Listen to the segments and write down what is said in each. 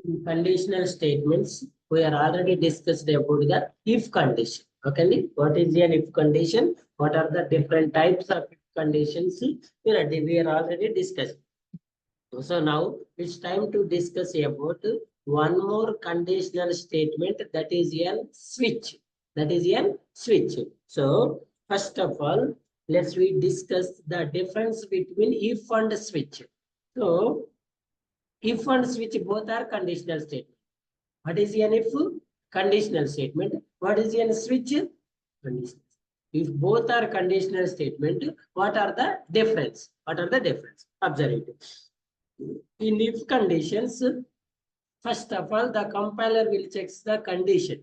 In conditional statements, we are already discussed about the if condition. Okay, what is an if condition? What are the different types of if conditions? We are already discussed. So now it's time to discuss about one more conditional statement, that is a switch. That is a switch. So first of all, let's we discuss the difference between if and switch. So if and switch both are conditional statements. What is an if? Conditional statement. What is an switch? Conditional. If both are conditional statement, what are the difference? What are the difference? Observe it. In if conditions, first of all, the compiler will check the condition.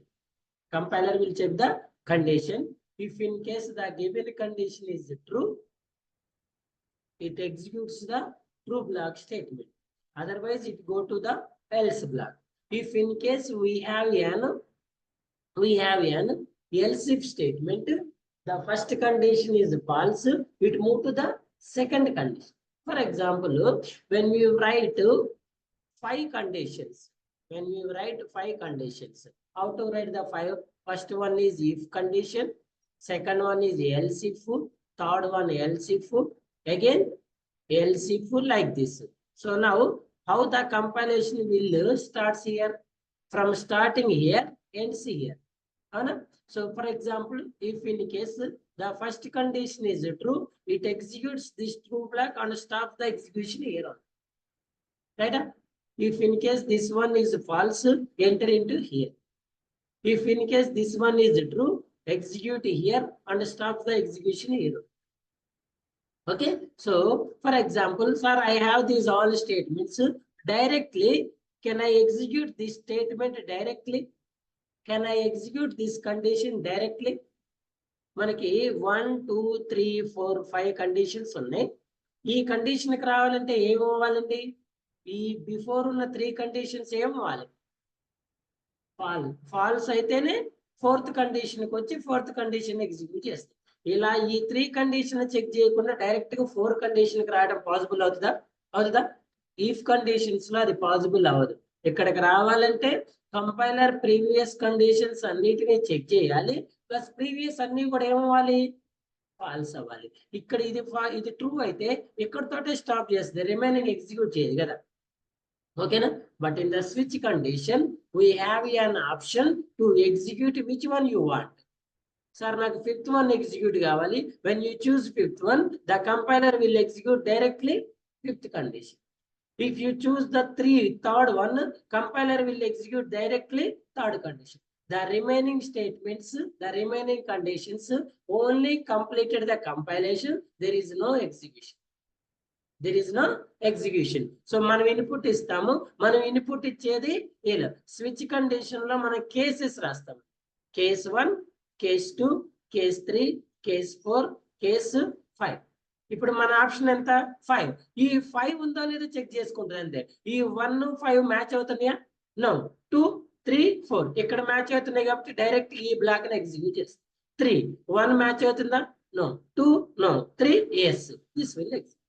Compiler will check the condition. If in case the given condition is true, it executes the true block statement. Otherwise, it go to the else block. If in case we have an else if statement, the first condition is false, it move to the second condition. For example, when we write 5 conditions, how to write the 5? First one is if condition, second one is else if, third one else if, again else if, like this. So now how the compilation will starts here? From starting here, ends here. So for example, if in case the first condition is true, it executes this true block and stops the execution here on. Right? If in case this one is false, enter into here. If in case this one is true, execute here and stop the execution here. Okay, so for example, sir, I have these all statements directly. Can I execute this statement directly? Can I execute this condition directly? మనకి 1 2 3 4 5 conditions ఉన్నాయి. ఈ condition కి రావాలంటే ఏం అవ్వాలండి? ఈ before ఉన్న 3 conditions ఏం అవ్వాలి? ఫాల్స్ అయితేనే ఫోర్త్ కండిషన్ కి వచ్చి ఫోర్త్ కండిషన్ ఎగ్జిక్యూట్ చేస్తాం. ఇలా ఈ 3 కండిషన్ చెక్ చేయకుండా డైరెక్ట్ గా 4 కండిషన్ కి రావడం పాసిబుల్ అవుతుందా? ఇఫ్ కండిషన్స్ లో అది పాసిబుల్ అవ్వదు. ఇక్కడికి రావాలంటే కంపైలర్ ప్రీవియస్ కండిషన్స్ అన్నిటినీ చెక్ చేయాలి, ప్లస్ ప్రీవియస్ అన్ని కూడా ఏమవ్వాలి? ఫాల్స్ అవ్వాలి. ఇక్కడ ఇది ట్రూ అయితే ఇక్కడతోటే స్టాప్ చేస్తుంది, రిమైనింగ్ ఎగ్జిక్యూట్ చేయదు కదా. ఓకేనా? But in the switch condition we have an option to execute which one you want. Sir నాకు 5th one ఎగ్జిక్యూట్ కావాలి. When you choose 5th one, the compiler will execute directly 5th condition. If you choose the third one, compiler will execute directly 3rd condition. The remaining statements, the remaining conditions only completed the compilation. There is no execution. So మనం input ఇస్తాము. మనం input ఇచ్చేది ఇలా switch condition లో మనం cases రాస్తాము. Case 1, case 2, case 3, case 4, case 5. ఇప్పుడు మన ఆప్షన్ ఎంత? 5. ఈ 5 ఉందో లేదో చెక్ చేసుకుంటుంది అంతే. ఈ 1 5 మ్యాచ్ అవుతున్నాయా? నో. 2 3 4 ఇక్కడ మ్యాచ్ అవుతున్నాయి కాబట్టి డైరెక్ట్ ఈ బ్లాక్ ని ఎగ్జిక్యూట్ చేస్తుంది. 3 1 మ్యాచ్ అవుతుందా? No. 2 no. 3 yes. This will execute.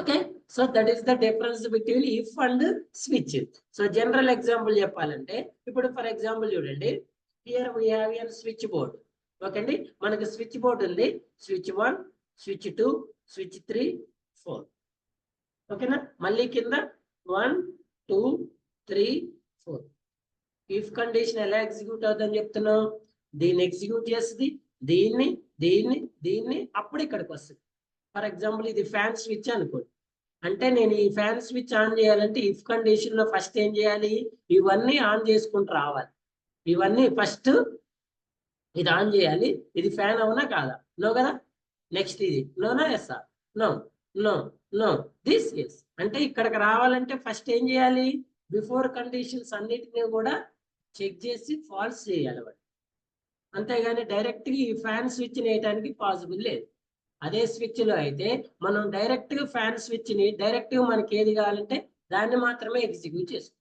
Okay, so that is the difference between if and switch. So general example చెప్పాలంటే ఇప్పుడు ఫర్ ఎగ్జాంపుల్ చూడండి, here we have a switch board. Okay అండి, మనకి switch board ఉంది. Switch 1, switch 2, switch 3, 4. ఓకేనా? మళ్ళీ కింద 1 2 3 4. If condition ఎలా ఎగ్జిక్యూట్ అవుతుందని చెప్తున్నావు? దీన్ని ఎగ్జిక్యూట్ చేస్తుంది, దీన్ని అప్పుడు ఇక్కడికి వస్తుంది. ఫర్ ఎగ్జాంపుల్ ఇది ఫ్యాన్ స్విచ్ అనుకోండి. అంటే నేను ఈ ఫ్యాన్ స్విచ్ ఆన్ చేయాలంటే ఇఫ్ కండిషన్ లో ఫస్ట్ ఏం చేయాలి? ఇవన్నీ ఆన్ చేసుకుంటూ రావాలి. ఇవన్నీ ఫస్ట్ ఇది ఆన్ చేయాలి. ఇది ఫ్యాన్ అవునా కాదా? నో కదా. నెక్స్ట్ ఇది నోనా ఎస్ఆ? No this yes. అంటే ఇక్కడికి రావాలంటే ఫస్ట్ ఏం చేయాలి? బిఫోర్ కండిషన్స్ అన్నిటినీ కూడా చెక్ చేసి ఫాల్స్ చేయాలి వాడు. అంతేగాని డైరెక్ట్ గా ఈ ఫ్యాన్ స్విచ్ వేయడానికి పాసిబుల్ లేదు. అదే స్విచ్ లో అయితే మనం డైరెక్ట్ గా ఫ్యాన్ స్విచ్ ని డైరెక్ట్ గా మనకి ఏది కావాలంటే దాన్ని మాత్రమే ఎగ్జిక్యూట్ చేస్తాం.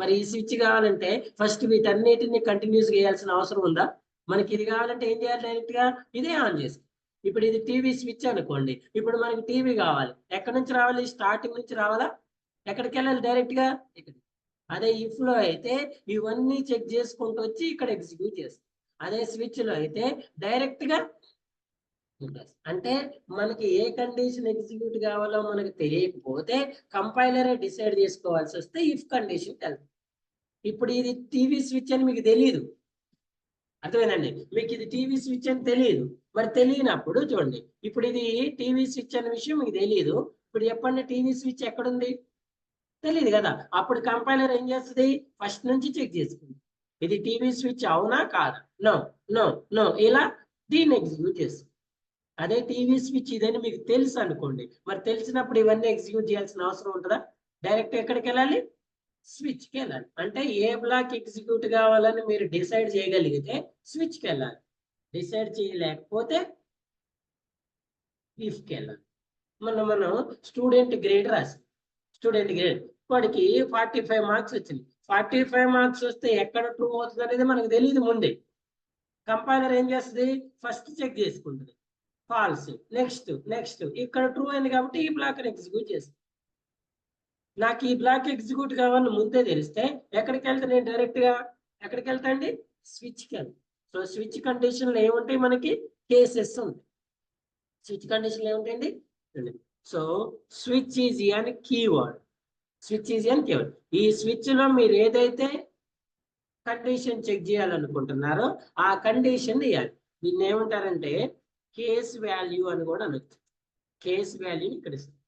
మరి ఈ స్విచ్ కావాలంటే ఫస్ట్ వీటన్నిటిని కంటిన్యూస్ చేయాల్సిన అవసరం ఉందా? మనకి ఇది కావాలంటే ఏం చేయాలి? డైరెక్ట్ గా ఇదే ఆన్ చేస్తాం. ఇప్పుడు ఇది టీవీ స్విచ్ అనుకోండి. ఇప్పుడు మనకి టీవీ కావాలి. ఎక్కడి నుంచి రావాలి? స్టార్టింగ్ నుంచి రావాలా? ఎక్కడికి వెళ్ళాలి? డైరెక్ట్ గా ఇక్కడ. అదే ఇఫ్ లో అయితే ఇవన్నీ చెక్ చేసుకుంటూ వచ్చి ఇక్కడ ఎగ్జిక్యూట్ చేస్తాం. అదే స్విచ్ లో అయితే డైరెక్ట్ గా అంటే మనకి ఏ కండిషన్ ఎగ్జిక్యూట్ కావాలో మనకు తెలియకపోతే కంపైలరే డిసైడ్ చేసుకోవాల్సి వస్తే ఇఫ్ కండిషన్ వెళ్తుంది. ఇప్పుడు ఇది టీవీ స్విచ్ అని మీకు తెలియదు, అర్థమేనండి? మీకు ఇది టీవీ స్విచ్ అని తెలియదు. మరి తెలియనప్పుడు చూడండి, ఇప్పుడు ఇది టీవీ స్విచ్ అనే విషయం మీకు తెలియదు. ఇప్పుడు చెప్పండి, టీవీ స్విచ్ ఎక్కడుంది? తెలియదు కదా. అప్పుడు కంపైలర్ ఏం చేస్తుంది? ఫస్ట్ నుంచి చెక్ చేసుకుంది, ఇది టీవీ స్విచ్ అవునా కాదా, నో నో నో, ఇలా దీన్ని ఎగ్జిక్యూట్ చేస్తుంది. అదే టీవీ స్విచ్ ఇదని మీకు తెలుసు అనుకోండి, మరి తెలిసినప్పుడు ఇవన్నీ ఎగ్జిక్యూట్ చేయాల్సిన అవసరం ఉంటుందా? డైరెక్ట్ ఎక్కడికి వెళ్ళాలి? స్విచ్కి వెళ్ళాలి. అంటే ఏ బ్లాక్ ఎగ్జిక్యూట్ కావాలని మీరు డిసైడ్ చేయగలిగితే స్విచ్కి వెళ్ళాలి, డిసైడ్ చేయలేకపోతే ఇఫ్కి వెళ్ళాలి. మనం స్టూడెంట్ గ్రేడ్ రాసి, స్టూడెంట్ గ్రేడ్ వాడికి 45 మార్క్స్ వచ్చింది. 45 మార్క్స్ వస్తే ఎక్కడ ట్రూ అవుతుంది అనేది మనకు తెలియదు ముందే. కంపైలర్ ఏం చేస్తుంది? ఫస్ట్ చెక్ చేసుకుంటుంది, ఫాల్స్, నెక్స్ట్ నెక్స్ట్, ఇక్కడ ట్రూ అయింది కాబట్టి ఈ బ్లాక్ ఎగ్జిక్యూట్ చేస్తుంది. నాకు ఈ బ్లాక్ ఎగ్జిక్యూట్ కావాలని ముందే తెలిస్తే ఎక్కడికి వెళ్తా? నేను డైరెక్ట్ గా ఎక్కడికి వెళ్తా అండి? స్విచ్కి వెళ్తా. సో స్విచ్ కండిషన్లు ఏముంటాయి? మనకి కేసెస్ ఉంటాయి. స్విచ్ కండిషన్లు ఏముంటాయండి? సో స్విచ్ ఈజీ అని కీవర్డ్, స్విచ్ ఈజీ అని కీవర్డ్. ఈ స్విచ్ లో మీరు ఏదైతే కండిషన్ చెక్ చేయాలనుకుంటున్నారో ఆ కండిషన్ ఇవ్వాలి. దీన్ని ఏమంటారంటే కేస్ వాల్యూ అని కూడా అనొచ్చు. కేస్ వాల్యూ ఇక్కడ ఇస్తారు.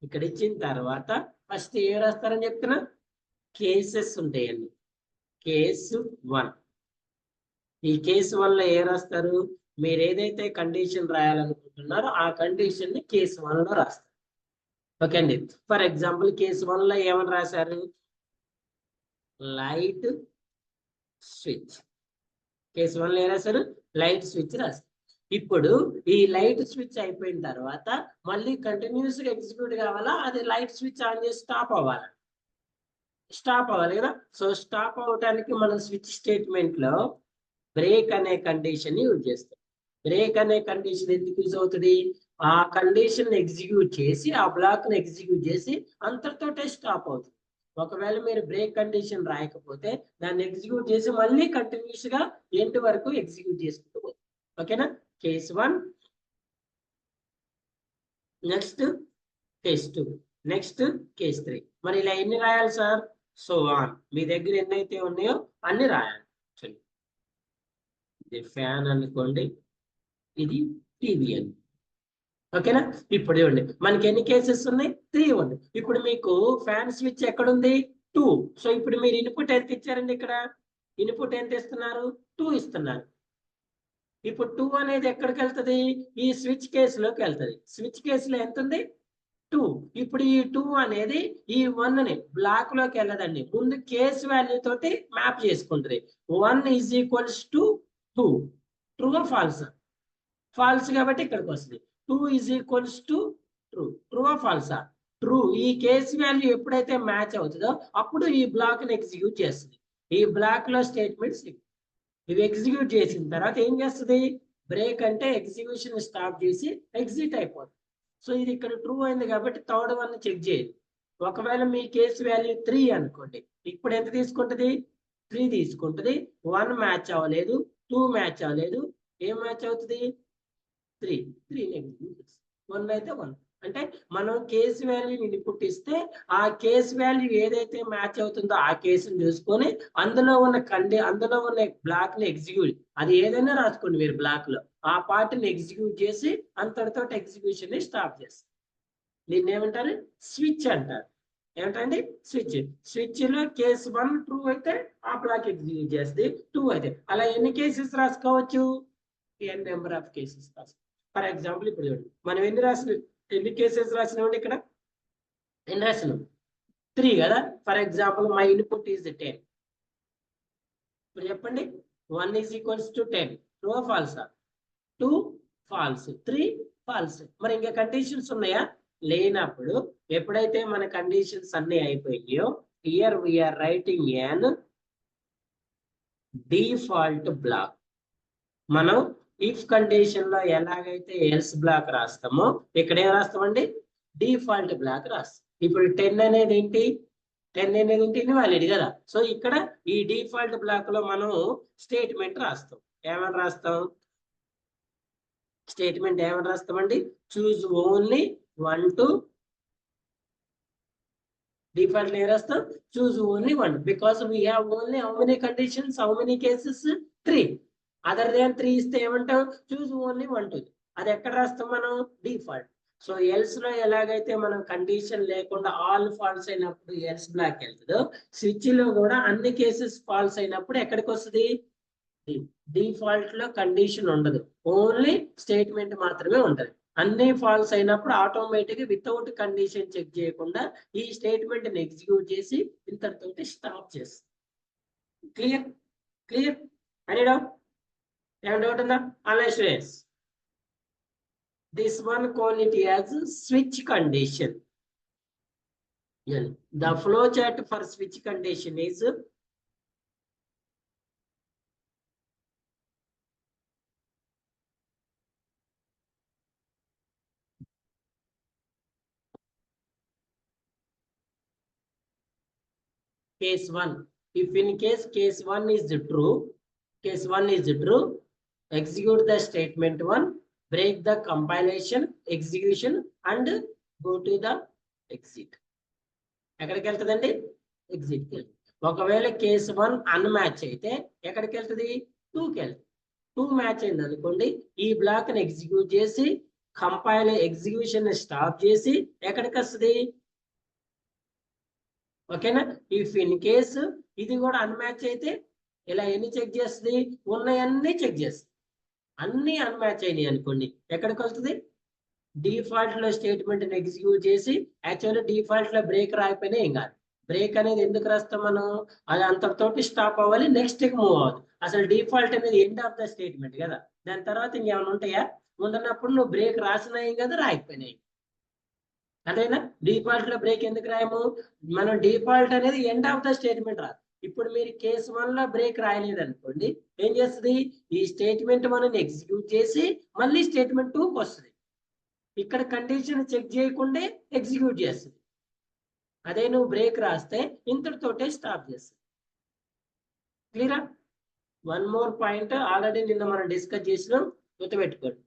ఇక్కడ ఇచ్చిన తర్వాత ఫస్ట్ ఏ రాస్తారని చెప్తున్నా? కేసెస్ ఉంటాయండి. కేసు 1. ఈ కేసు 1 లో ఏ రాస్తారు? మీరు ఏదైతే కండిషన్ రాయాలనుకుంటున్నారో ఆ కండిషన్ ని కేసు 1 లో రాస్తారు. ఓకే అండి. ఫర్ ఎగ్జాంపుల్ కేసు 1 లో ఏమని రాశారు? Light switch. కేసు 1 లో ఏ రాశారు? లైట్ స్విచ్ రాశారు. ఇప్పుడు ఈ లైట్ స్విచ్ అయిపోయిన తర్వాత మళ్ళీ కంటిన్యూస్ గా ఎగ్జిక్యూట్ కావాలా? అది లైట్ స్విచ్ ఆన్ చేసి స్టాప్ అవ్వాలా? స్టాప్ అవ్వాలి కదా. సో స్టాప్ అవడానికి మనం స్విచ్ స్టేట్మెంట్ లో బ్రేక్ అనే కండిషన్ యూజ్ చేస్తాం. బ్రేక్ అనే కండిషన్ ఎందుకు యూజ్ అవుతుంది? ఆ కండిషన్ ఎగ్జిక్యూట్ చేసి ఆ బ్లాక్ ని ఎగ్జిక్యూట్ చేసి అంతటితోటే స్టాప్ అవుతుంది. ఒకవేళ మీరు బ్రేక్ కండిషన్ రాయకపోతే దాన్ని ఎగ్జిక్యూట్ చేసి మళ్ళీ కంటిన్యూస్ గా ఎండ్ వరకు ఎగ్జిక్యూట్ చేసుకుంటూ పోతుంది. ఓకేనా? Case 1, next case 2, next case 3. మరి ఇలా ఎన్ని రాయాలి సార్? So on. మీ దగ్గర ఎన్నైతే ఉన్నాయో అన్ని రాయాలి. ఇది ఫ్యాన్ అనుకోండి, ఇది టీవీ అని. ఓకేనా? ఇప్పుడు చూడండి, మనకి ఎన్ని కేసెస్ ఉన్నాయి? 3 ఉన్నాయి. ఇప్పుడు మీకు ఫ్యాన్ స్విచ్ ఎక్కడుంది? 2. సో ఇప్పుడు మీరు ఇన్పుట్ ఎంత ఇచ్చారండి? ఇక్కడ ఇన్పుట్ ఎంత ఇస్తున్నారు? 2 ఇస్తున్నారు. ఇప్పుడు 2 అనేది ఎక్కడికి వెళ్తుంది? ఈ స్విచ్ కేసులోకి వెళ్తుంది. స్విచ్ కేసులో ఎంత ఉంది? 2. ఇప్పుడు ఈ 2 అనేది ఈ 1 ని బ్లాక్ లోకి వెళ్ళదండి, ముందు కేస్ వాల్యూ తోటి మ్యాప్ చేసుకుంటుంది. 1 is equals to 2. True false? False కాబట్టి ఇక్కడికి వస్తుంది. 2 is equals to true. True ఫాల్సా? ట్రూ. ఈ కేస్ వాల్యూ ఎప్పుడైతే మ్యాచ్ అవుతుందో అప్పుడు ఈ బ్లాక్ ని ఎగ్జిక్యూట్ చేస్తుంది. ఈ బ్లాక్ లో స్టేట్మెంట్స్ ఇవి ఎగ్జిక్యూట్ చేసిన తర్వాత ఏం చేస్తుంది? బ్రేక్ అంటే ఎగ్జిక్యూషన్ స్టాప్ చేసి ఎగ్జిట్ అయిపోతుంది. సో ఇది ఇక్కడ ట్రూ అయింది కాబట్టి థర్డ్ వన్ చెక్ చేయదు. ఒకవేళ మీ కేసు వాల్యూ 3 అనుకోండి, ఇప్పుడు ఎంత తీసుకుంటుంది? 3 తీసుకుంటుంది. 1 మ్యాచ్ అవ్వలేదు, 2 మ్యాచ్ అవ్వలేదు, ఏం మ్యాచ్ అవుతుంది? 3. 3 1 అయితే 1. అంటే మనం కేసు వాల్యూని ఇన్పుట్ ఇస్తే ఆ కేసు వాల్యూ ఏదైతే మ్యాచ్ అవుతుందో ఆ కేసుని చూసుకొని అందులో ఉన్న బ్లాక్ ని ఎగ్జిక్యూట్, అది ఏదైనా రాసుకోండి మీరు బ్లాక్ లో, ఆ పార్ట్ ని ఎగ్జిక్యూట్ చేసి అంతటితో ఎగ్జిక్యూషన్ ని స్టాప్ చేస్తారు. దీన్ని ఏమంటారు? స్విచ్ అంటారు. ఏమిటండి? స్విచ్. స్విచ్ లో కేసు 1 ట్రూ అయితే ఆ బ్లాక్ ఎగ్జిక్యూట్ చేస్తుంది, 2 అయితే. అలా ఎన్ని కేసెస్ రాసుకోవచ్చు? n నెంబర్ ఆఫ్ కేసెస్ రాసుకోవచ్చు. ఫర్ ఎగ్జాంపుల్ ఇప్పుడు చూడండి, మనం ఎన్ని కేసెస్ రాసినామండి? ఇక్కడ ఎన్ని రాసినాం? 3 కదా. For example my input is 10. ఇప్పుడు చెప్పండి, 1 ఈజ్ ఈక్వల్స్ టు 10. ట్రూ ఫాల్సా? 2 ఫాల్స్, 3 ఫాల్స్. మరి ఇంకా కండిషన్స్ ఉన్నాయా? లేనప్పుడు ఎప్పుడైతే మన కండిషన్స్ అన్ని అయిపోయాయో here we are writing an default block. మనం ఇఫ్ కండిషన్ లో ఎలాగైతే ఎల్స్ బ్లాక్ రాస్తామో ఇక్కడ ఏం రాస్తామండి? డిఫాల్ట్ బ్లాక్ రాస్తాం. ఇప్పుడు 10 అనేది ఏంటి? 10 అనేది ఉంటే ఇన్వాలిడ్ కదా. సో ఇక్కడ ఈ డిఫాల్ట్ బ్లాక్ లో మనం స్టేట్మెంట్ రాస్తాం. ఏమని రాస్తాం? స్టేట్మెంట్ ఏమని రాస్తామండి? చూస్ ఓన్లీ 1 to default ఏం రాస్తాం? చూస్ only 1 because we have only how many conditions, how many cases? 3. Other than 3 ఇస్తే ఏమంటాం? చూస్ ఓన్లీ 1 to. అది ఎక్కడ రాస్తాం మనం? డిఫాల్ట్. సో ఎల్స్ లో ఎలాగైతే మనం కండిషన్ లేకుండా ఆల్ ఫాల్స్ అయినప్పుడు ఎల్స్ బ్లాక్ వెళ్తుందో, స్విచ్ లో కూడా అన్ని కేసెస్ ఫాల్స్ అయినప్పుడు ఎక్కడికి వస్తుంది? డిఫాల్ట్ లో కండిషన్ ఉండదు, ఓన్లీ స్టేట్మెంట్ మాత్రమే ఉంటది. అన్ని ఫాల్స్ అయినప్పుడు ఆటోమేటిక్ వితౌట్ కండిషన్ చెక్ చేయకుండా ఈ స్టేట్మెంట్ ని ఎగ్జిక్యూట్ చేసి ఇంతటితోటి స్టాప్ చేస్తుంది. క్లియర్? క్లియర్? అని డౌట్? ఏమైనా డౌట్ ఉందా? Unless this one call it as switch condition. The flow chart for switch condition is case 1. If in case 1 is true, execute the statement 1, break the compilation, execution and go to the exit. ఎక్కడికి వెళ్తుందండి? Exit కి వెళ్తుంది. ఒకవేళ case 1 అన్మ్యాచ్ అయితే ఎక్కడికి వెళ్తుంది? 2కి వెళ్తుంది. 2 మ్యాచ్ అయింది అనుకోండి, ఈ బ్లాక్ ని ఎగ్జిక్యూట్ చేసి కంపైల్ ఎగ్జిక్యూషన్ స్టాప్ చేసి ఎక్కడికి వస్తుంది? ఓకేనా? ఇఫ్ ఇన్ కేసు ఇది కూడా అన్మ్యాచ్ అయితే ఇలా ఎన్ని చెక్ చేస్తుంది? ఉన్నాయన్నీ చెక్ చేస్తుంది. అన్ని అన్మ్యాచ్ అయినాయి అనుకోండి, ఎక్కడికి వస్తుంది? డిఫాల్ట్ లో స్టేట్మెంట్ ని ఎగ్జిక్యూట్ చేసి, యాక్చువల్లీ డిఫాల్ట్ లో బ్రేక్ రాకపోయినా ఏం కాదు. బ్రేక్ అనేది ఎందుకు రాస్తాం మనం? అది అంతటితోటి స్టాప్ అవ్వాలి, నెక్స్ట్ మూవ్ అవ్వాలి. అసలు డిఫాల్ట్ అనేది ఎండ్ ఆఫ్ ద స్టేట్మెంట్ కదా, దాని తర్వాత ఇంకేమైనా ఉంటాయా? ఉండనప్పుడు నువ్వు బ్రేక్ రాసినాయి కదా, రాకపోయినాయి. అదేనా? డిఫాల్ట్ లో బ్రేక్ ఎందుకు రాయము? మనం డిఫాల్ట్ అనేది ఎండ్ ఆఫ్ ద స్టేట్మెంట్ రాదు. ఇప్పుడు మీరు కేసు 1 లో బ్రేక్ రాయలేదు అనుకోండి, ఏం చేస్తుంది? ఈ స్టేట్మెంట్ 1 ఎగ్జిక్యూట్ చేసి మళ్ళీ స్టేట్మెంట్ 2కి వస్తుంది. ఇక్కడ కండిషన్ చెక్ చేయకుండా ఎగ్జిక్యూట్ చేస్తుంది. అదే నువ్వు బ్రేక్ రాస్తే ఇంతటితోటే స్టాప్ చేస్తుంది. క్లియరా? వన్ మోర్ పాయింట్ ఆల్రెడీ నిన్న మనం డిస్కస్ చేసినాం, గుర్తుపెట్టుకోండి.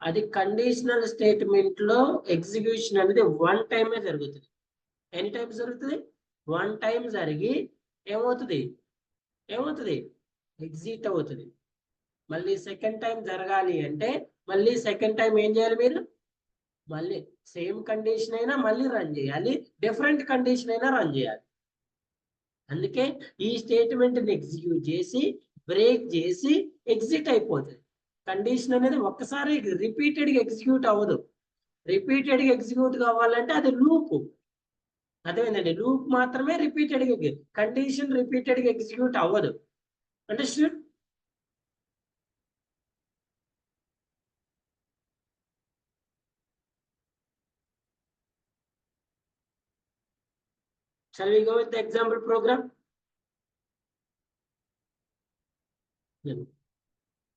అది కండిషనల్ స్టేట్మెంట్ లో ఎగ్జిక్యూషన్ అనేది 1 టైమే జరుగుతుంది. ఎన్ని టైమ్స్ జరుగుతుంది? 1 టైం జరిగి ఏమవుతుంది? ఎగ్జిట్ అవుతుంది. మళ్ళీ సెకండ్ టైం జరగాలి అంటే మళ్ళీ సెకండ్ టైం ఏం చేయాలి? మీరు మళ్ళీ సేమ్ కండిషన్ అయినా మళ్ళీ రన్ చేయాలి, డిఫరెంట్ కండిషన్ అయినా రన్ చేయాలి. అందుకే ఈ స్టేట్మెంట్ ని ఎగ్జిక్యూట్ చేసి బ్రేక్ చేసి ఎగ్జిట్ అయిపోతుంది. కండిషన్ అనేది ఒక్కసారి రిపీటెడ్ గా ఎగ్జిక్యూట్ అవ్వదు. రిపీటెడ్ గా ఎగ్జిక్యూట్ కావాలంటే అది లూప్. అదేంటండి? లూప్ మాత్రమే రిపీటెడ్ గా, కండిషన్ రిపీటెడ్ గా ఎగ్జిక్యూట్ అవ్వదు. Understood? Shall we go with the example program?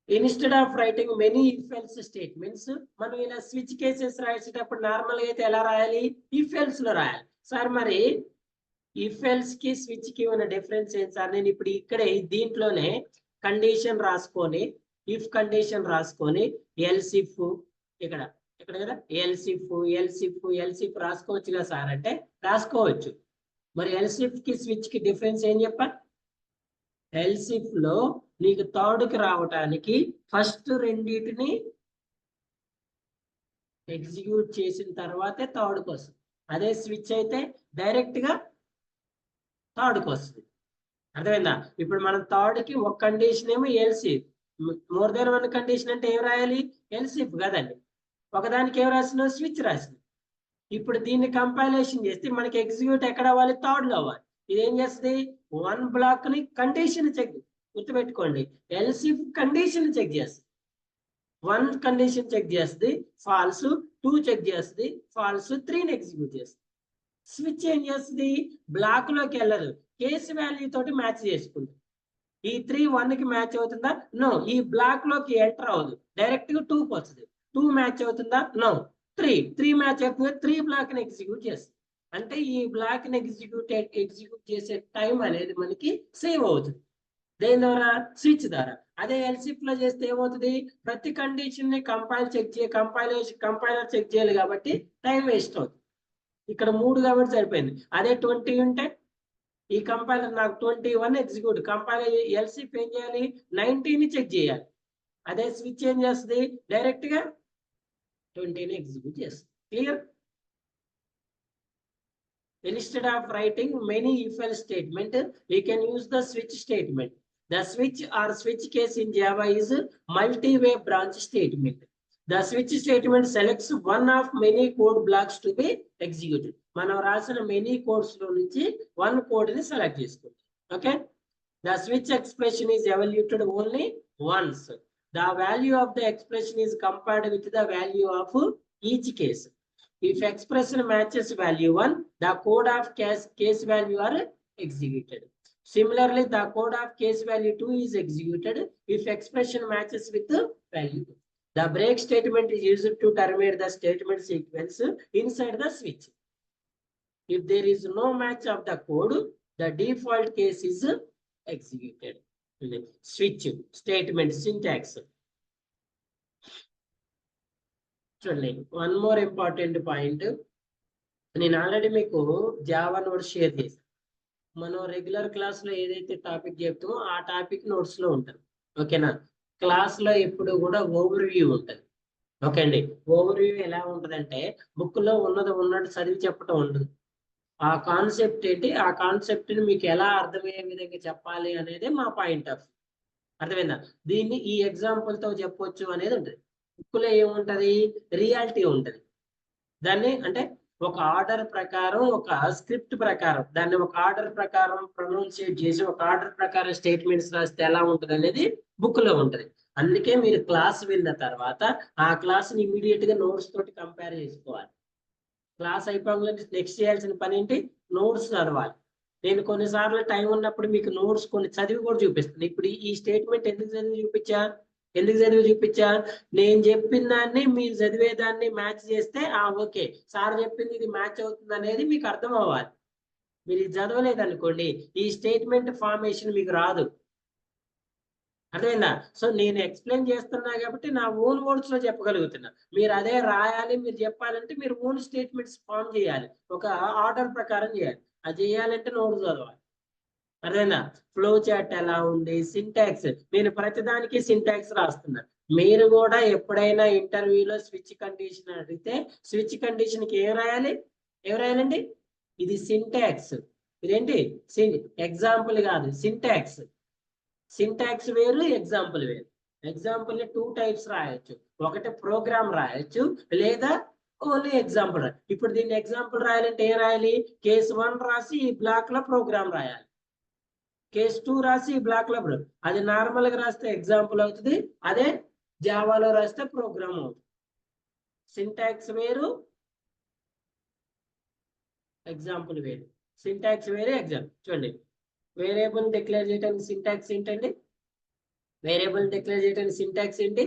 Instead of writing many if else statements, మనం ఇలా స్విచ్ కేసెస్ రాసేటప్పుడు నార్మల్ గా అయితే ఎలా రాయాలి? ఇఫ్ ఎల్స్ లో రాయాలి. సార్ మరి ఇఫ్ ఎల్స్ కి స్విచ్ కి ఉన్న డిఫరెన్స్ ఏంటి సార్? నేను ఇప్పుడు ఇక్కడే దీంట్లోనే కండిషన్ రాసుకొని, ఇఫ్ కండిషన్ రాసుకొని ఎల్స్ ఇఫ్ ఇక్కడ కదా ఎల్స్ ఇఫ్ రాసుకోవచ్చు కదా సార్ అంటే రాసుకోవచ్చు. మరి ఎల్స్ ఇఫ్ కి స్విచ్ కి డిఫరెన్స్ ఏం చెప్పా? ఎల్స్ ఇఫ్ లో నీకు థర్డ్కి రావటానికి ఫస్ట్ రెండింటిని ఎగ్జిక్యూట్ చేసిన తర్వాతే థర్డ్కి వస్తుంది. అదే స్విచ్ అయితే డైరెక్ట్ గా థర్డ్కి వస్తుంది. అర్థమైందా? ఇప్పుడు మనం థర్డ్కి ఒక కండిషన్ ఏమో else if, more than 1 condition అంటే ఏం రాయాలి? ఎల్స్ ఇఫ్ కదండి. ఒకదానికి ఏం రాసిన? స్విచ్ రాసిన. ఇప్పుడు దీన్ని కంపైలేషన్ చేస్తే మనకి ఎగ్జిక్యూట్ ఎక్కడ అవ్వాలి? థర్డ్ లో అవ్వాలి. ఇది ఏం చేస్తుంది? 1 బ్లాక్ ని కండిషన్ చెక్, గుర్తుపెట్టుకోండి, ఎల్స్ ఇఫ్ కండిషన్ చెక్ చేస్తుంది. 1 కండిషన్ చెక్ చేస్తుంది, ఫాల్స్. 2 చెక్ చేస్తుంది, ఫాల్స్. 3ని ఎగ్జిక్యూట్ చేస్తుంది. స్విచ్ ఏం చేస్తుంది? బ్లాక్ లోకి వెళ్ళదు, కేసు వాల్యూ తోటి మ్యాచ్ చేసుకుంటుంది. ఈ 3 1కి మ్యాచ్ అవుతుందా? నో. ఈ బ్లాక్ లోకి ఎంటర్ అవ్వదు, డైరెక్ట్ గా 2కి వస్తుంది. 2 మ్యాచ్ అవుతుందా? నో. 3 మ్యాచ్ అవుతుంది, 3 బ్లాక్ ని ఎగ్జిక్యూట్ చేస్తుంది. అంటే ఈ బ్లాక్ ని ఎగ్జిక్యూట్ చేసే టైం అనేది మనకి సేవ్ అవుతుంది దేని ద్వారా స్విచ్ ద్వారా. అదే ఎల్సిఫ్ లో చేస్తే ఏమవుతుంది, ప్రతి కండిషన్ ని కంపైలర్ చెక్ చేయాలి కాబట్టి టైం వేస్ట్ అవుతుంది. ఇక్కడ 3 కాబట్టి సరిపోయింది. అదే 20 ఉంటే ఈ కంపైలర్ నాకు 21 ఎగ్జిక్యూట్, కంపైలర్ ఎల్సిఫ్ ఏం చేయాలి 19 చెక్ చేయాలి. అదే స్విచ్ ఏం చేస్తుంది డైరెక్ట్ గా 20 ఎగ్జిక్యూట్ చేస్తుంది. Clear? Instead of writing many if-else statement, we can use the switch statement. The switch or switch case in Java is multi-way branch statement. The switch statement selects one of many code blocks to be executed. మనం రాసిన many codes లో నుంచి one code ని select చేసుకుంటాం. Okay? The switch expression is evaluated only once. The value of the expression is compared with the value of each case. If expression matches value 1, the code of case value are executed. Similarly, the code of case value 2 is executed if expression matches with value 2. The break statement is used to terminate the statement sequence inside the switch. If there is no match of the code, the default case is executed. Switch statement syntax. చూడండి, one more important point. నేను already మీకు Java notes share చేశాను. మనం regular class లో ఏదైతే topic చెప్తామో ఆ topic notes లో ఉంటుంది. ఓకేనా? క్లాస్ లో ఎప్పుడు కూడా ఓవర్ వ్యూ ఉంటుంది. ఓకే అండి, ఓవర్ వ్యూ ఎలా ఉంటుందంటే బుక్ లో ఉన్నట్టు చదివి చెప్పటం ఉండదు. ఆ కాన్సెప్ట్ ఏంటి, ఆ కాన్సెప్ట్ ని మీకు ఎలా అర్థమయ్యే విధంగా చెప్పాలి అనేది మా పాయింట్ ఆఫ్. అర్థమైందా? దీన్ని ఈ ఎగ్జాంపుల్ తో చెప్పొచ్చు అనేది ఉంటుంది. బుక్ లో ఏముంటది, రియాలిటీ ఉంటది. దాన్ని అంటే ఒక ఆర్డర్ ప్రకారం, ఒక స్క్రిప్ట్ ప్రకారం దాన్ని ఒక ఆర్డర్ ప్రకారం ప్రొనౌన్సియేట్ చేసి ఒక ఆర్డర్ ప్రకారం స్టేట్మెంట్స్ రాస్తే ఎలా ఉంటది అనేది బుక్ లో ఉంటది. అందుకే మీరు క్లాస్ విన్న తర్వాత ఆ క్లాస్ ని ఇమీడియట్ గా నోట్స్ తోటి కంపేర్ చేసుకోవాలి. క్లాస్ అయిపోగానే నెక్స్ట్ చేయాల్సిన పని ఏంటి, నోట్స్ చదవాలి. నేను కొన్నిసార్లు టైం ఉన్నప్పుడు మీకు నోట్స్ కొన్ని చదివి కూడా చూపిస్తాను. ఇప్పుడు ఈ స్టేట్మెంట్ ఎందుకు చదివి చూపించా, నేను చెప్పిన దాన్ని మీరు చదివేదాన్ని మ్యాచ్ చేస్తే ఓకే సార్ చెప్పింది ఇది మ్యాచ్ అవుతుంది అనేది మీకు అర్థం అవ్వాలి. మీరు ఇది చదవలేదు అనుకోండి, ఈ స్టేట్మెంట్ ఫార్మేషన్ మీకు రాదు. అర్థమైందా? సో నేను ఎక్స్ప్లెయిన్ చేస్తున్నా కాబట్టి నా ఓన్ వర్డ్స్ లో చెప్పగలుగుతున్నా. మీరు అదే రాయాలి, మీరు చెప్పాలంటే మీరు ఓన్ స్టేట్మెంట్స్ ఫామ్ చేయాలి, ఒక ఆర్డర్ ప్రకారం చేయాలి. అది చేయాలంటే నోట్స్ చదవాలి. అర్థమైందా? ఫ్లో చార్ట్ ఎలా ఉంది, సింటాక్స్, నేను ప్రతిదానికి సింటాక్స్ రాస్తున్నా. మీరు కూడా ఎప్పుడైనా ఇంటర్వ్యూలో స్విచ్ కండిషన్ అడిగితే స్విచ్ కండిషన్ కి ఏం రాయాలండి, ఇది సింటాక్స్. ఇదేంటి ఎగ్జాంపుల్ కాదు, సింటాక్స్. సింటాక్స్ వేరు, ఎగ్జాంపుల్ వేరు. ఎగ్జాంపుల్ ని 2 టైప్స్ రాయొచ్చు. ఒకటి ప్రోగ్రామ్ రాయొచ్చు, లేదా ఓన్లీ ఎగ్జాంపుల్. ఇప్పుడు దీన్ని ఎగ్జాంపుల్ రాయాలంటే ఏం రాయాలి, కేస్ 1 రాసి ఈ బ్లాక్ లో ప్రోగ్రామ్ రాయాలి, కేస్ 2 రాసి ఈ బ్లాక్ లో అది నార్మల్ గా రాస్తే ఎగ్జాంపుల్ అవుతుంది, అదే జావాలో రాస్తే ప్రోగ్రామ్ అవుతుంది. సింటాక్స్ వేరు, ఎగ్జాంపుల్ వేరు. సింటాక్స్ వేరే, ఎగ్జాంపుల్. చూడండి, వేరియబుల్ డిక్లేర్ చేయడానికి సింటాక్స్ ఏంటండి, వేరియబుల్ డిక్లేర్ చేయడానికి సింటాక్స్ ఏంటి,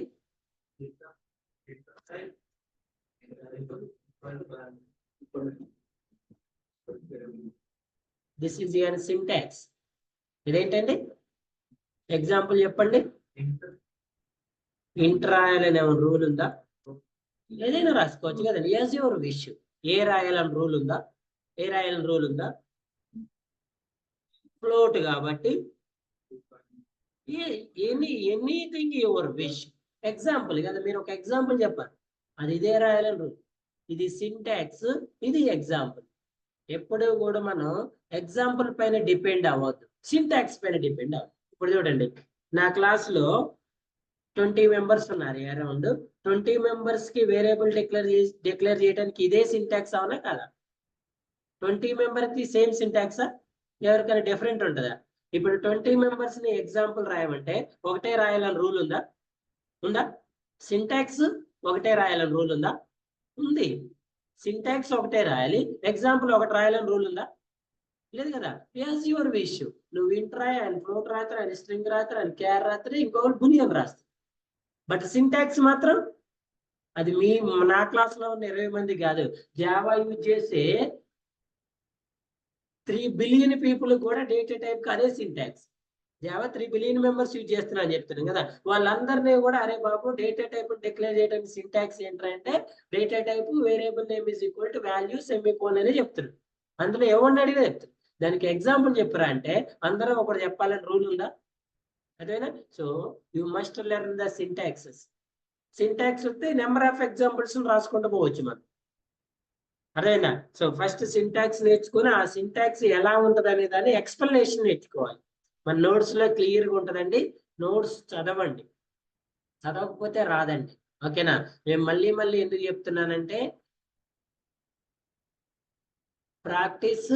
దిస్ ఈజ్ యువర్ సింటాక్స్. ఇదేంటండి ఎగ్జాంపుల్ చెప్పండి. ఇంట్ రాయాలనే రూల్ ఉందా, ఏదైనా రాసుకోవచ్చు కదండి, యాజ్ యువర్ విష్. ఏ రాయాలని రూల్ ఉందా, ఫ్లోట్ కాబట్టి ఎనీథింగ్ యువర్ విష్. ఎగ్జాంపుల్ కదా, మీరు ఒక ఎగ్జాంపుల్ చెప్పాలి, అది ఇదే రాయాలని రూల్. ఇది సింటాక్స్, ఇది ఎగ్జాంపుల్. ఎప్పుడు కూడా మనం ఎగ్జాంపుల్ పైన డిపెండ్ అవ్వద్దు, సింటాక్స్ పైన డిపెండ్ అవ్వద్దు. ఇప్పుడు చూడండి, నా క్లాస్ లో 20 మెంబర్స్ ఉన్నారు అరౌండ్. 20 మెంబర్స్ కి వేరియబుల్ డిక్లేర్ చేయడానికి ఇదే సింటాక్స్ అవునా కదా? 20 మెంబర్ కి సేమ్ సింటాక్సా, ఎవరికైనా డిఫరెంట్ ఉంటుందా? ఇప్పుడు 20 మెంబర్స్ ని ఎగ్జాంపుల్ రాయమంటే ఒకటే రాయాలని రూల్ ఉందా? సింటాక్స్ ఒకటే రాయాలని రూల్ ఉంది. సింటాక్స్ ఒకటే రాయాలి, ఎగ్జాంపుల్ ఒకటి రాయాలని రూల్ ఉందా? లేదు కదా. As your wish. నువ్వు ఇంట్ రాయాలి, ఫ్లోట్ రాత్రాలి, స్ట్రింగ్ రాత్రాలి, క్యార్ రాత్రి, ఇంకొకటి బులియన్ రాస్తా. బట్ సింటాక్స్ మాత్రం అది నా క్లాస్ లో ఉన్న 20 మంది కాదు. జావా యూజ్ చేసే 3 బిలియన్ పీపుల్ కూడా డేటా టైప్ అదే syntax. Java 3 billion members use చేస్తున్నా అని చెప్తున్నాం కదా, వాళ్ళందరినీ కూడా అరే బాబు డేటా టైప్ డిక్లేర్ చేయడానికి సింటాక్స్ ఏంటంటే data type variable name is equal to value semicolon అని చెప్తున్నారు. అందులో ఎవరిని అడిగినా చెప్తారు. దానికి ఎగ్జాంపుల్ చెప్పరా అంటే అందరూ ఒకటి చెప్పాలని రూల్ ఉందా? అదేనా? So you must learn the syntaxes. Syntax వస్తే నెంబర్ ఆఫ్ ఎగ్జాంపుల్స్ రాసుకుంటూ పోవచ్చు మనం. అదేనా? సో ఫస్ట్ సింటాక్స్ నేర్చుకుని ఆ సింటాక్స్ ఎలా ఉంటది అనే దాన్ని ఎక్స్ప్లెనేషన్ నేర్చుకోవాలి. మన నోట్స్ లో క్లియర్గా ఉంటదండి. నోట్స్ చదవండి, చదవకపోతే రాదండి. ఓకేనా? నేను మళ్ళీ మళ్ళీ ఎందుకు చెప్తున్నానంటే ప్రాక్టీస్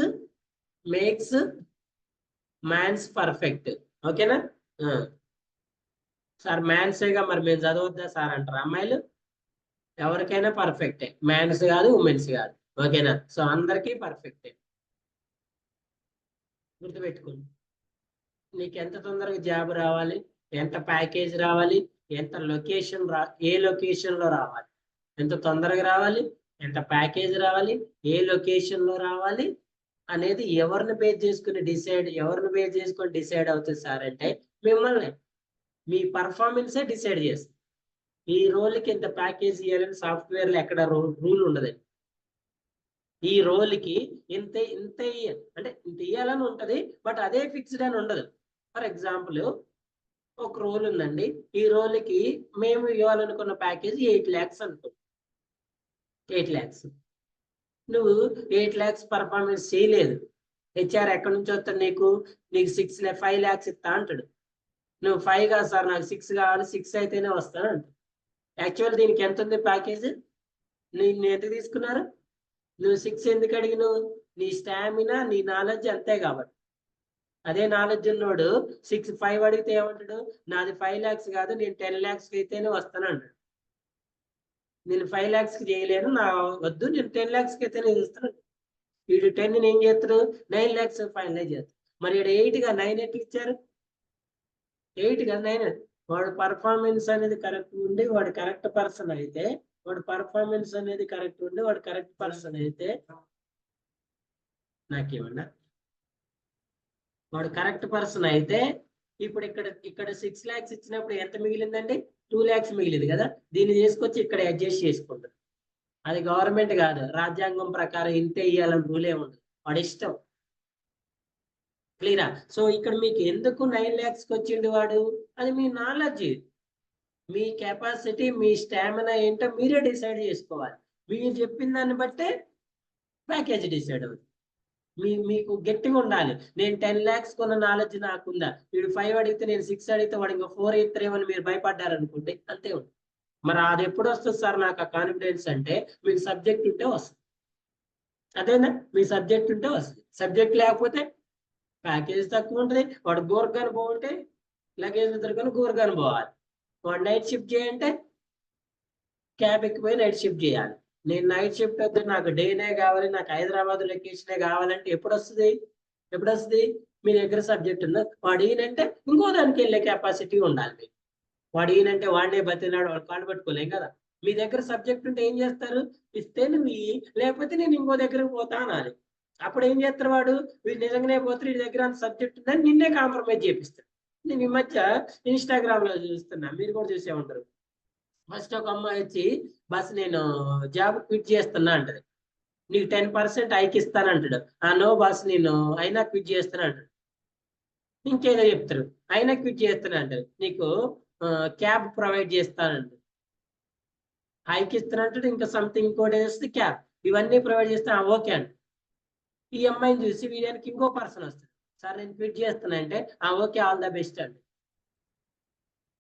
మేక్స్ మ్యాన్స్ పర్ఫెక్ట్. ఓకేనా? సార్ మ్యాన్సేగా మరి మేము చదవద్దా సార్ అంటారు అమ్మాయిలు. ఎవరికైనా పర్ఫెక్టే, మ్యాన్స్ కాదు ఉమెన్స్ కాదు. ఓకేనా? సో అందరికీ పర్ఫెక్టే, గుర్తుపెట్టుకోండి. నీకు ఎంత తొందరగా జాబ్ రావాలి, ఎంత ప్యాకేజ్ రావాలి, ఎంత లొకేషన్ ఏ లొకేషన్ లో రావాలి, ఎంత తొందరగా రావాలి, ఎంత ప్యాకేజ్ రావాలి, ఏ లొకేషన్ లో రావాలి అనేది ఎవరిని బేస్ చేసుకుని డిసైడ్ అవుతుంది సార్ అంటే మిమ్మల్ని, మీ పర్ఫార్మెన్సే డిసైడ్ చేస్తుంది. ఈ రోల్కి ఇంత ప్యాకేజ్ ఇవ్వాలని సాఫ్ట్వేర్లో ఎక్కడ రూల్ ఉండదు. ఈ రోల్కి ఇంత ఇంత అంటే ఇంత ఇవ్వాలని ఉంటది, బట్ అదే ఫిక్స్డ్ అని ఉండదు. ఫర్ ఎగ్జాంపుల్ ఒక రోల్ ఉందండి, ఈ రోల్కి మేము ఇవ్వాలనుకున్న ప్యాకేజ్ 8 lakhs అనుకో. 8 lakhs నువ్వు 8 lakhs పర్ఫార్మెన్స్ చేయలేదు, హెచ్ఆర్ ఎక్కడి నుంచి వస్తాడు నీకు 5 lakhs ఇస్తా అంటాడు. నువ్వు 5 కాదు సార్ నాకు 6 కావాలి, 6 అయితేనే వస్తాను అంటాడు. యాక్చువల్ దీనికి ఎంత ఉంది ప్యాకేజ్, నేను ఎందుకు తీసుకున్నారు? నువ్వు 6 ఎందుకు అడిగినావు? నీ స్టామినా నీ నాలెడ్జ్ అంతే కాబట్టి. అదే నాలెడ్జ్ ఉన్నోడు 5 అడిగితే ఏమంటాడు? నాది 5 lakhs కాదు, నేను 10 lakhs అయితేనే వస్తాను అంటాడు. నేను 5 lakhs చేయలేను, నా వద్దు, నేను 10 lakhs అయితే నేను ఇస్తాను. వీడు 10 ఏం చేస్తాడు? 9 lakhs ఫైనలైజ్ చేస్తాడు. మరి ఇక్కడ 8 గా 9 ఎట్లా ఇచ్చారు? 8 గా 9. వాడు పర్ఫార్మెన్స్ అనేది కరెక్ట్ ఉండి వాడు కరెక్ట్ పర్సన్ అయితే, నాకేమన్నా వాడు కరెక్ట్ పర్సన్ అయితే ఇప్పుడు ఇక్కడ 6 lakhs ఇచ్చినప్పుడు ఎంత మిగిలిందండి? 2 lakhs మిగిలింది కదా, దీన్ని తీసుకొచ్చి ఇక్కడ అడ్జస్ట్ చేసుకుంటారు. అది గవర్నమెంట్ కాదు, రాజ్యాంగం ప్రకారం ఇంతే ఇవ్వాలని రూలే ఉండదు, వాడి ఇష్టం. క్లియరా? సో ఇక్కడ మీకు ఎందుకు 9 lakhs వచ్చింది వాడు? అది మీ నాలెడ్జ్, మీ కెపాసిటీ, మీ స్టామినా ఏంటో మీరే డిసైడ్ చేసుకోవాలి. మీరు చెప్పిన దాన్ని బట్టే ప్యాకేజ్ డిసైడ్ అవుతుంది. మీకు గట్టిగా ఉండాలి. నేను 10 lakhs కొన్న నాలెడ్జ్ నాకుందా, వీడు 5 అడిగితే నేను 6 అడిగితే వాడు ఇంకా 4 ఇస్తారేమని మీరు భయపడ్డారనుకుంటే అంతే ఉంటుంది. మరి అది ఎప్పుడు వస్తుంది సార్ నాకు ఆ కాన్ఫిడెన్స్ అంటే మీకు సబ్జెక్ట్ ఉంటే వస్తుంది. అదేనా? మీ సబ్జెక్ట్ ఉంటే వస్తుంది. సబ్జెక్ట్ లేకపోతే ప్యాకేజ్ తక్కువ ఉంటుంది. వాడు గోర్గాన్ పోతుంటే లగేజ్ దొరకని గోర్గాన్ పోవాలి. వాడు నైట్ షిఫ్ట్ చేయంటే క్యాబ్ ఎక్కిపోయి నైట్ షిఫ్ట్ చేయాలి. నేను నైట్ షిఫ్ట్ వద్దు, నాకు డేనే కావాలి, నాకు హైదరాబాద్ లొకేషనే కావాలంటే ఎప్పుడు వస్తుంది? మీ దగ్గర సబ్జెక్ట్ ఉందా? వాడు ఈయనంటే ఇంకో దానికి వెళ్ళే కెపాసిటీ ఉండాలి మీకు. వాడు ఈయనంటే వాడినే బతినాడు, వాడు కాళ్ళు పట్టుకోలేం కదా. మీ దగ్గర సబ్జెక్ట్ ఉంటే ఏం చేస్తారు? ఇస్తే నువ్వు లేకపోతే నేను ఇంకో దగ్గరకు పోతా అనాలి. అప్పుడు ఏం చేస్తారు వాడు? వీడు నిజంగానే పోతే వీడి దగ్గర అంత సబ్జెక్ట్ ఉందని నిన్నే కాంప్రమైజ్ చేపిస్తాడు. నేను ఈ మధ్య ఇన్స్టాగ్రామ్ లో చూస్తున్నా, మీరు కూడా చూసే ఉంటారు. ఫస్ట్ ఒక అమ్మాయి వచ్చి బస్ నేను జాబ్ క్విట్ చేస్తున్నా అంటది. నీకు 10% హైక్ ఇస్తానంటాడు. నో బాస్ నేను అయినా క్విట్ చేస్తున్నా అంటాడు. ఇంకేదో చెప్తారు, అయినా క్విట్ చేస్తున్నా అంటారు. నీకు క్యాబ్ ప్రొవైడ్ చేస్తానంటాడు. హైక్ ఇస్తానంటాడు, ఇంకా సంథింగ్ ఇంకోటి వేస్తే క్యాబ్, ఇవన్నీ ప్రొవైడ్ చేస్తా ఓకే అంట. ఈ అమ్మాయిని చూసి వీడానికి ఇంకో పర్సన్ వస్తాడు, సార్ నేను క్విట్ చేస్తున్నా అంటే ఓకే ఆల్ ద బెస్ట్ అండి.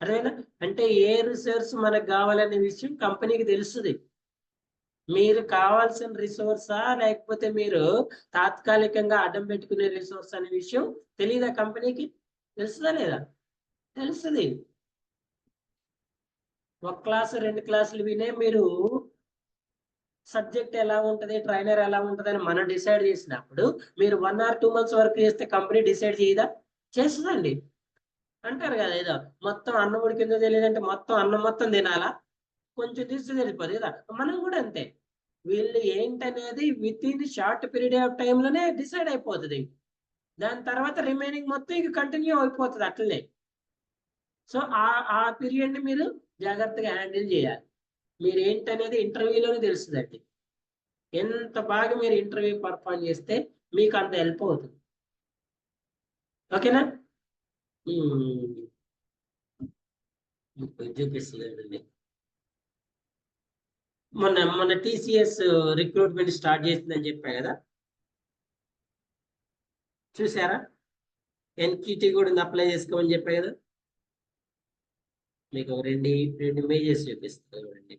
అదేనా? అంటే ఏ రిసోర్స్ మనకు కావాలనే విషయం కంపెనీకి తెలుస్తుంది. మీరు కావాల్సిన రిసోర్సా లేకపోతే మీరు తాత్కాలికంగా అడ్డం పెట్టుకునే రిసోర్స్ అనే విషయం తెలియదా కంపెనీకి? తెలుస్తుందా లేదా? తెలుస్తుంది. 1 క్లాసు 2 క్లాసులు వినే మీరు సబ్జెక్ట్ ఎలా ఉంటది, ట్రైనర్ ఎలా ఉంటది అని మనం డిసైడ్ చేసినప్పుడు మీరు 1 or 2 months వర్క్ చేస్తే కంపెనీ డిసైడ్ చేయదా? చేస్తుందండి. అంటారు కదా ఏదో మొత్తం అన్నం ఉడికిందో తెలియదంటే మొత్తం అన్నం మొత్తం తినాలా, కొంచెం తీస్తే తెలిపోదు కదా. మనం కూడా అంతే. వీళ్ళు ఏంటనేది with in short period of టైంలోనే డిసైడ్ అయిపోతుంది. దాని తర్వాత రిమైనింగ్ మొత్తం ఇక కంటిన్యూ అయిపోతుంది అట్లనే. సో ఆ పీరియడ్ని మీరు జాగ్రత్తగా హ్యాండిల్ చేయాలి. మీరు ఏంటనేది ఇంటర్వ్యూలోనే తెలుస్తుందండి. ఎంత బాగా మీరు ఇంటర్వ్యూ పర్ఫామ్ చేస్తే మీకు అంత హెల్ప్ అవుతుంది. ఓకేనా? చూపిస్తుందండి. మొన్న టీసీఎస్ రిక్రూట్మెంట్ స్టార్ట్ చేసిందని చెప్పా కదా, చూసారా? ఎన్క్యూటీ కూడా అప్లై చేసుకోమని చెప్పా కదా. మీకు రెండు ఇమేజెస్ చూపిస్తాను చూడండి.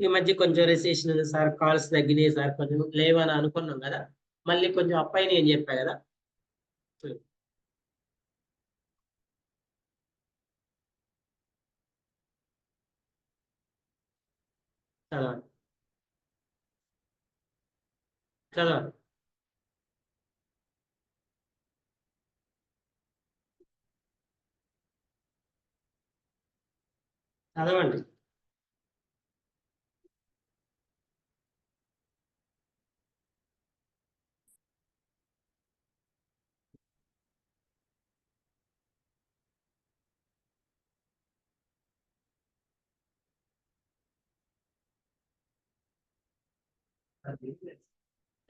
ఈ మధ్య కొంచెం రిసెషన్ సార్, కాల్స్ తగ్గినాయి సార్, కొంచెం లేవని అనుకున్నాం కదా, మళ్ళీ కొంచెం అప్ అయినాయి అని చెప్పా కదా. చదవండి చదవండి. చదవండి.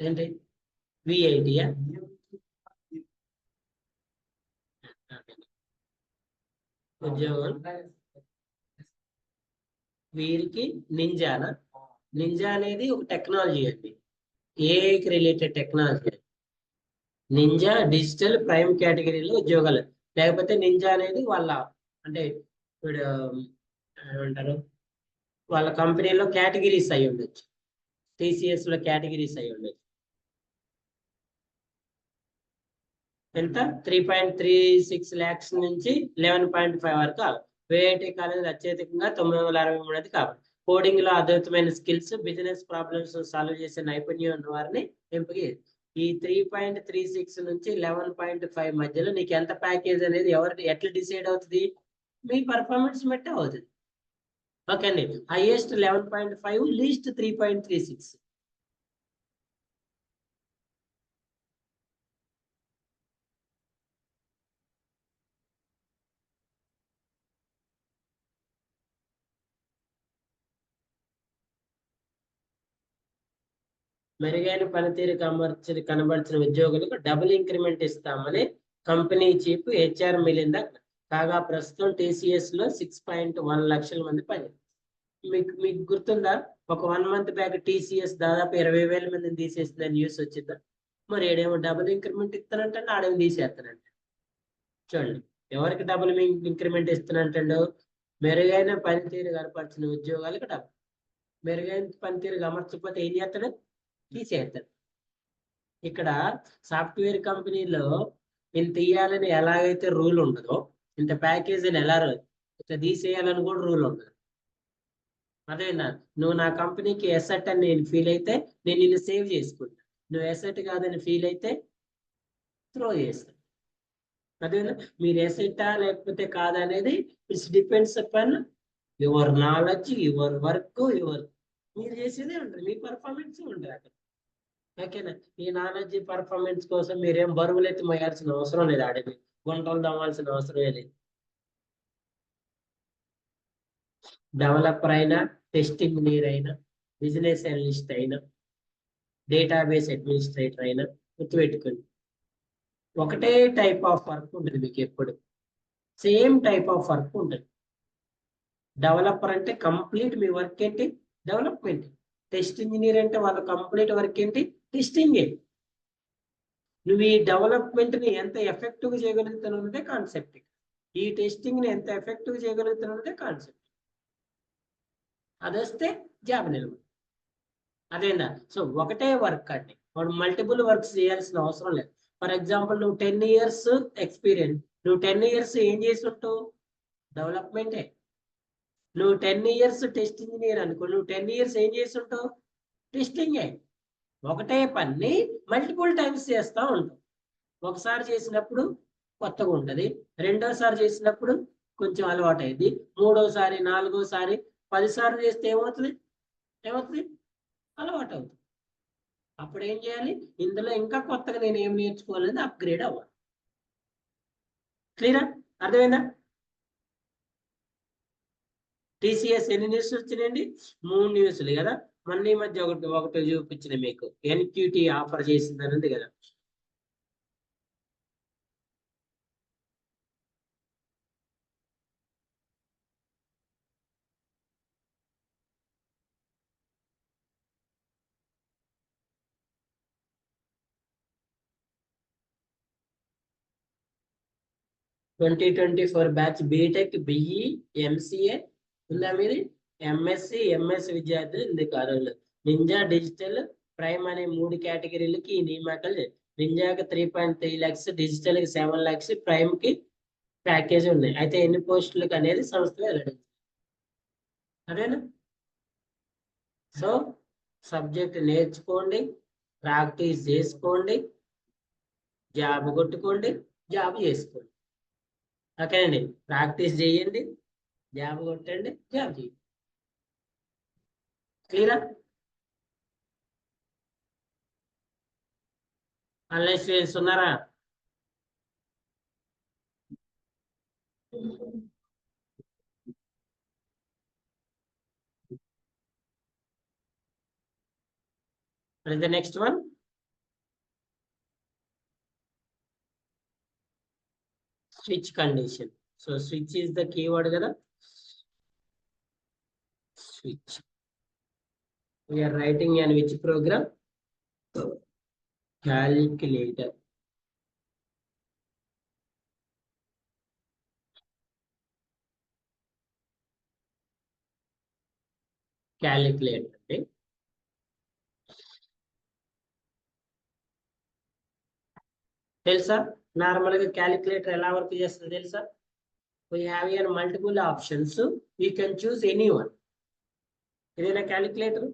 ఏంటి విఐటియా? ఉద్యోగం వీరికి నింజానా? నింజా అనేది ఒక టెక్నాలజీ అండి, ఏఐకి related technology. Ninja digital prime కేటగిరీలో ఉద్యోగాలు. లేకపోతే నింజా అనేది వాళ్ళ, అంటే ఇప్పుడు ఏమంటారు, వాళ్ళ కంపెనీలో కేటగిరీస్ అయి ఉండొచ్చు, టీసీఎస్ లో కేటగిరీస్ అయి ఉండొచ్చు. ఎంత? 3.36 lakhs నుంచి 11.5 వరకు. వేఐటి కాలేజ్ అత్యధికంగా 963 కాబట్టి కోడింగ్ లో అద్భుతమైన స్కిల్స్, బిజినెస్ ప్రాబ్లమ్స్ సాల్వ్ చేసే నైపుణ్యం ఉన్న వారిని ఎంపిక. ఈ 3.36 నుంచి 11.5 మధ్యలో నీకు ఎంత ప్యాకేజ్ అనేది ఎట్లా డిసైడ్ అవుతుంది? మీ పర్ఫార్మెన్స్ బట్టి అవుతుంది. ఓకే అండి. Highest 11.5, least 3.36. మెరుగైన పనితీరు కనబరిచిన ఉద్యోగులకు డబుల్ ఇంక్రిమెంట్ ఇస్తామని కంపెనీ చీఫ్ హెచ్ఆర్ మిలింద. కాగా ప్రస్తుతం టీసీఎస్ లో 6.1 లక్షల మంది పని. మీకు గుర్తుందా? ఒక 1 month బ్యాక్ టీసీఎస్ దాదాపు 20,000 మందిని తీసేసిందని న్యూస్ వచ్చిందా? మరి ఏడేమో డబుల్ ఇంక్రిమెంట్ ఇస్తానంటే ఆడేమో తీసేస్తానంట. చూడండి, ఎవరికి డబుల్ ఇంక్రిమెంట్ ఇస్తానంటాడు? మెరుగైన పనితీరు కనపరిచిన ఉద్యోగాలకు డబ్బు. మెరుగైన పనితీరు అమర్చకపోతే ఏం చేస్తాడు? తీసేస్తాడు. ఇక్కడ సాఫ్ట్వేర్ కంపెనీలో ఇంత ఇయ్యాలని ఎలాగైతే రూల్ ఉండదో, ఇంత ప్యాకేజీని ఎలా ఇట్లా తీసేయాలని కూడా రూల్ ఉండదు. అదేనా, నువ్వు నా కంపెనీకి ఎసెట్ అని నేను ఫీల్ అయితే నేను నిన్ను సేవ్ చేసుకుంటా, నువ్వు ఎసెట్ కాదని ఫీల్ అయితే త్రో చేస్తా. అదేనా, మీరు ఎసెట్టా లేకపోతే కాదనేది it's depends upon your knowledge, your work, మీరు చేసేదే ఉంటుంది, మీ పర్ఫార్మెన్స్ ఉంటుంది అక్కడ. ఓకేనా? ఈ నాలెడ్జ్ పర్ఫార్మెన్స్ కోసం మీరేం బరువులు ఎత్తి మోయాల్సిన అవసరం లేదు, ఆడేది గుంటలు దమ్మాల్సిన అవసరం లేదు. డెవలపర్ అయినా, టెస్ట్ ఇంజనీర్ అయినా, బిజినెస్ అనలిస్ట్ అయినా, డేటాబేస్ అడ్మినిస్ట్రేటర్ అయినా గుర్తుపెట్టుకోండి, ఒకటే టైప్ ఆఫ్ వర్క్ ఉంటుంది మీకు ఎప్పుడు, సేమ్ టైప్ ఆఫ్ వర్క్ ఉంటుంది. డెవలపర్ అంటే కంప్లీట్ మీ వర్క్ ఏంటి? డెవలప్మెంట్. టెస్ట్ ఇంజనీర్ అంటే వాళ్ళ కంప్లీట్ వర్క్ ఏంటి? టెస్టింగ్. నువ్వు ఈ డెవలప్మెంట్ ని ఎంత ఎఫెక్టివ్ చేయగలుగుతున్నదే కాన్సెప్ట్. ఈ టెస్టింగ్ ని ఎంత ఎఫెక్టివ్ చేయగలుగుతున్నదే కాన్సెప్ట్. అది వస్తే జాబ్ నిలబడి. అదేనా? సో ఒకటే వర్క్ అండి, వాడు మల్టిపుల్ వర్క్స్ చేయాల్సిన అవసరం లేదు. ఫర్ ఎగ్జాంపుల్, నువ్వు 10 years ఎక్స్పీరియన్స్, నువ్వు 10 years ఏం చేసి ఉంటావు? డెవలప్మెంటే. నువ్వు 10 ఇయర్స్ టెస్ట్ ఇంజనీర్ అనుకో, నువ్వు 10 ఇయర్స్ ఏం చేసి ఉంటావు? టెస్టింగ్. ఒకటే పని మల్టిపుల్ టైమ్స్ చేస్తూ ఉంటావు. ఒకసారి చేసినప్పుడు కొత్తగా ఉంటుంది, రెండోసారి చేసినప్పుడు కొంచెం అలవాటు అయింది, మూడోసారి, నాలుగోసారి, 10 సార్లు చేస్తే ఏమవుతుంది? అలవాటు అవుతుంది. అప్పుడు ఏం చేయాలి? ఇందులో ఇంకా కొత్తగా నేను ఏం నేర్చుకోవాలని అప్గ్రేడ్ అవ్వాలి. క్లియరా? అర్థమైందా? టీసీఎస్ ఎన్ని న్యూస్ వచ్చినాయండి? 3 న్యూస్లు కదా. మొన్న ఈ మధ్య ఒకటి చూపించిన మీకు, ఎన్క్యూటీ ఆఫర్ చేసిందని ఉంది కదా. Twenty 24 batch BTech, BE, MCA ఉందా మీది? ఎంఎస్సి, ఎంఎస్ విద్యార్థులు ఇందుకు అర్హులు. నింజా డిజిటల్, ప్రైమ్ అనే 3 కేటగిరీలకి ఈ నియామకాలు. నింజాకి 3.3 lakhs, డిజిటల్ కి 7 lakhs, ప్రైమ్ కి ప్యాకేజ్ ఉన్నాయి. అయితే ఎన్ని పోస్టులకు అనేది సంస్థ వెళ్ళడం. అదేనా? సో సబ్జెక్ట్ నేర్చుకోండి, ప్రాక్టీస్ చేసుకోండి, జాబ్ కొట్టుకోండి, జాబ్ చేసుకోండి. ఓకేనండి? ప్రాక్టీస్ చేయండి, జాబ్ కొట్టండి, జాబ్ చేయండి. క్లియరా? ఆన్లైన్ స్టూడెంట్స్ ఉన్నారా? What is the next one? Switch condition. So switch is the keyword కదా. Switch. We are writing in which program? Calculator. Calculator అంటే తెలుసా? నార్మల్ గా క్యాలిక్యులేటర్ ఎలా వర్క్ చేస్తుందో తెలుసా? We have here multiple options. We can choose any one. ఇదేనా calculator?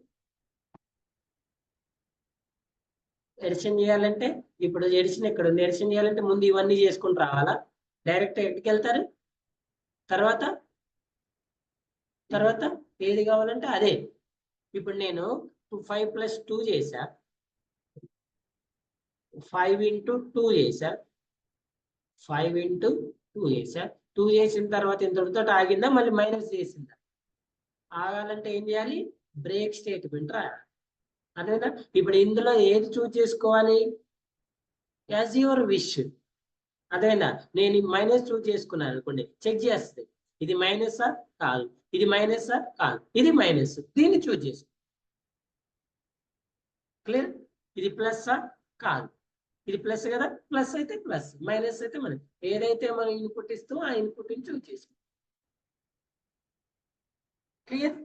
Edition చేయాలంటే ఇప్పుడు ఎడిషన్ ఎక్కడ ఉంది? ఎడిషన్ చేయాలంటే ముందు ఇవన్నీ చేసుకుని రావాలా? డైరెక్ట్ ఎక్కడికి వెళ్తారు? తర్వాత ఏది కావాలంటే అదే. ఇప్పుడు నేను 5 + 2 చేసా, 5 × 2 చేసా, 5 × 2 చేసా. 2 చేసిన తర్వాత ఇంతటితో ఆగిందా? మళ్ళీ మైనస్ చేసిందా? ఆగాలంటే ఏం చేయాలి? బ్రేక్ స్టేట్మెంట్ రాయాలి. అదేనా? ఇప్పుడు ఇందులో ఏది చూస్ చేసుకోవాలి? As your wish. అదేనా? నేను మైనస్ చూస్ చేసుకున్నాను అనుకోండి, చెక్ చేస్తే ఇది మైనసా కాదు, ఇది మైనసా కాదు, ఇది మైనస్, దీన్ని చూస్ చేసుకో. క్లియర్? ఇది ప్లస్సా కాదు, ఇది ప్లస్ కదా, ప్లస్ అయితే ప్లస్, మైనస్ అయితే మనం ఏదైతే మనం ఇన్పుట్ ఇస్తామో ఆ ఇన్పుట్ చూస్ చేసుకో. క్లియర్?